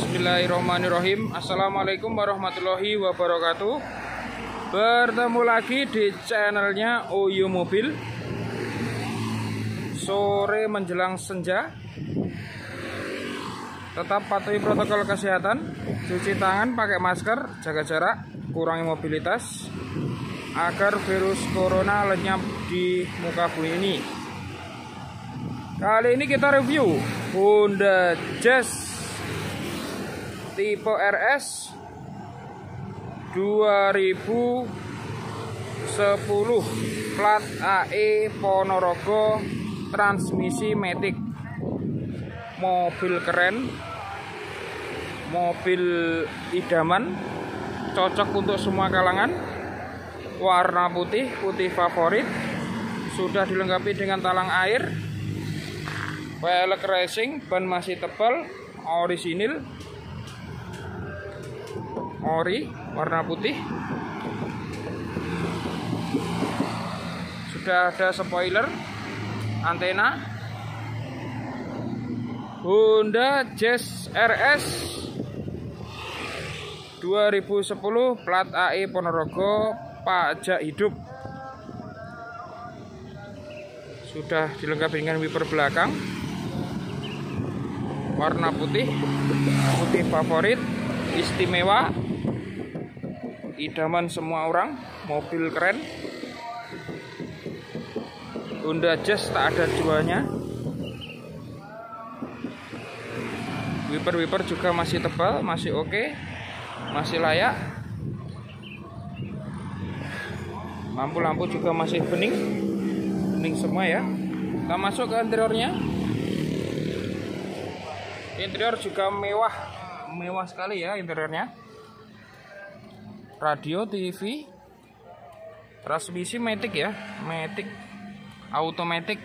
Bismillahirrahmanirrahim. Assalamualaikum warahmatullahi wabarakatuh. Bertemu lagi di channelnya Oyo Mobil. Sore menjelang senja, tetap patuhi protokol kesehatan, cuci tangan, pakai masker, jaga jarak, kurangi mobilitas agar virus corona lenyap di muka bumi ini. Kali ini kita review Honda Jazz tipe RS 2010 plat AE Ponorogo, transmisi matic. Mobil keren, mobil idaman, cocok untuk semua kalangan. Warna putih, putih favorit. Sudah dilengkapi dengan talang air, velg racing, ban masih tebal, orisinil, ori, warna putih. Sudah ada spoiler, antena. Honda Jazz RS 2010 plat AE Ponorogo, pajak hidup. Sudah dilengkapi dengan wiper belakang, warna putih, putih favorit, istimewa, idaman semua orang, mobil keren. Honda Jazz tak ada jualnya. Wiper juga masih tebal, masih oke, masih layak. Lampu-lampu juga masih bening semua ya. Kita masuk ke interiornya. Interior juga mewah sekali ya interiornya. Radio, TV, transmisi matic ya, matic automatic.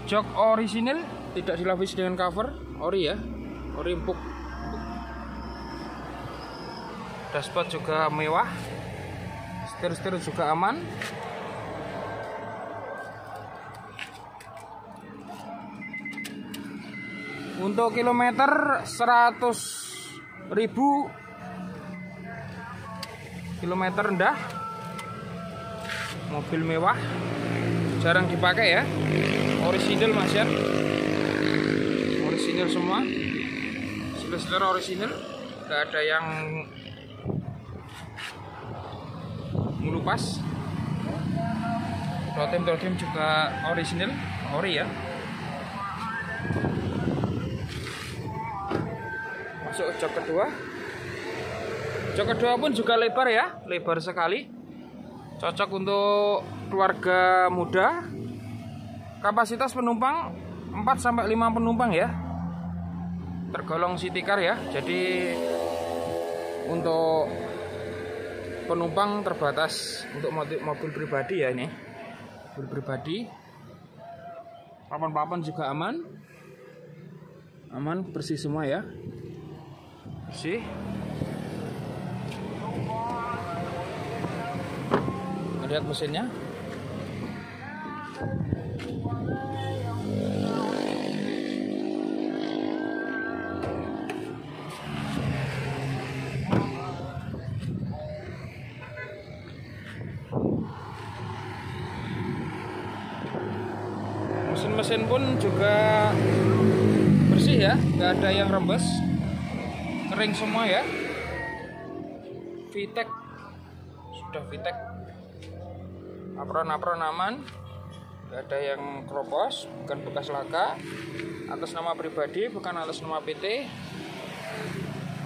Jok orisinil, tidak dilapis dengan cover, ori ya, ori empuk. Dashboard juga mewah, setir juga aman. Untuk kilometer 100.000 kilometer rendah, mobil mewah, jarang dipakai ya. Orisinil Mas ya, orisinil semua, setir orisinil, nggak ada yang ngelupas. Totem juga orisinil, ori ya. Masuk jok kedua. Jok kedua pun juga lebar ya, lebar sekali. Cocok untuk keluarga muda. Kapasitas penumpang 4-5 penumpang ya. Tergolong city car ya. Jadi untuk penumpang terbatas, untuk mobil pribadi ya ini. Mobil pribadi. Papan-papan juga aman. Aman, bersih semua ya. Bersih. Lihat mesinnya. Mesin pun juga bersih ya, nggak ada yang rembes, kering semua ya. VTEC, sudah VTEC. Apron aman, nggak ada yang keropos, bukan bekas laka. Atas nama pribadi, bukan atas nama PT.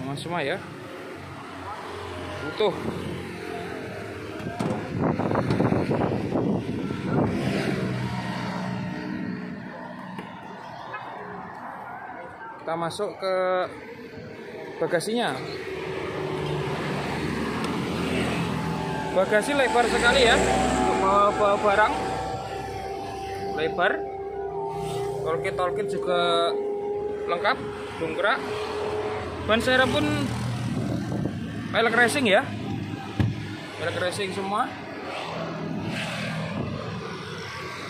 Aman semua ya, utuh. Kita masuk ke bagasinya. Bagasi lebar sekali ya, untuk bawa barang. Lebar. Toolkit juga lengkap, dongkrak. Ban serep pun velg racing ya. Velg racing semua.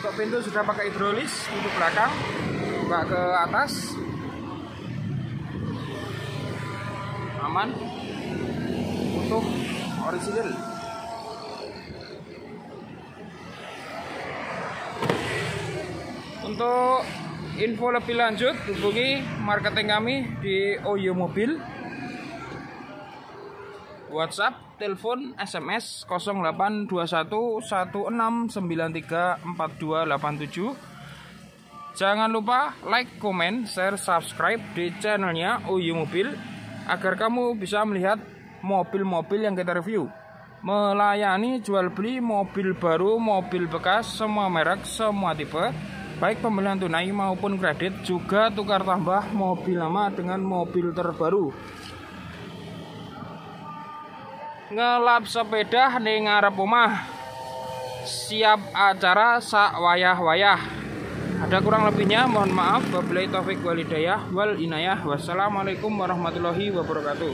Untuk pintu sudah pakai hidrolis, pintu belakang buka ke atas. aman, utuh, orisinil. Untuk info lebih lanjut hubungi marketing kami di Oyo Mobil, WhatsApp, telepon, SMS 082116934287. Jangan lupa like, komen, share, subscribe di channelnya Oyo Mobil agar kamu bisa melihat mobil-mobil yang kita review. Melayani jual beli mobil baru, mobil bekas, semua merek, semua tipe, baik pembelian tunai maupun kredit, juga tukar tambah mobil lama dengan mobil terbaru. Ngelap sepeda ning ngarep omah, siap acara sak wayah-wayah. Ada kurang lebihnya mohon maaf. Wabillahi taufik wal hidayah wal inayah. Wassalamualaikum warahmatullahi wabarakatuh.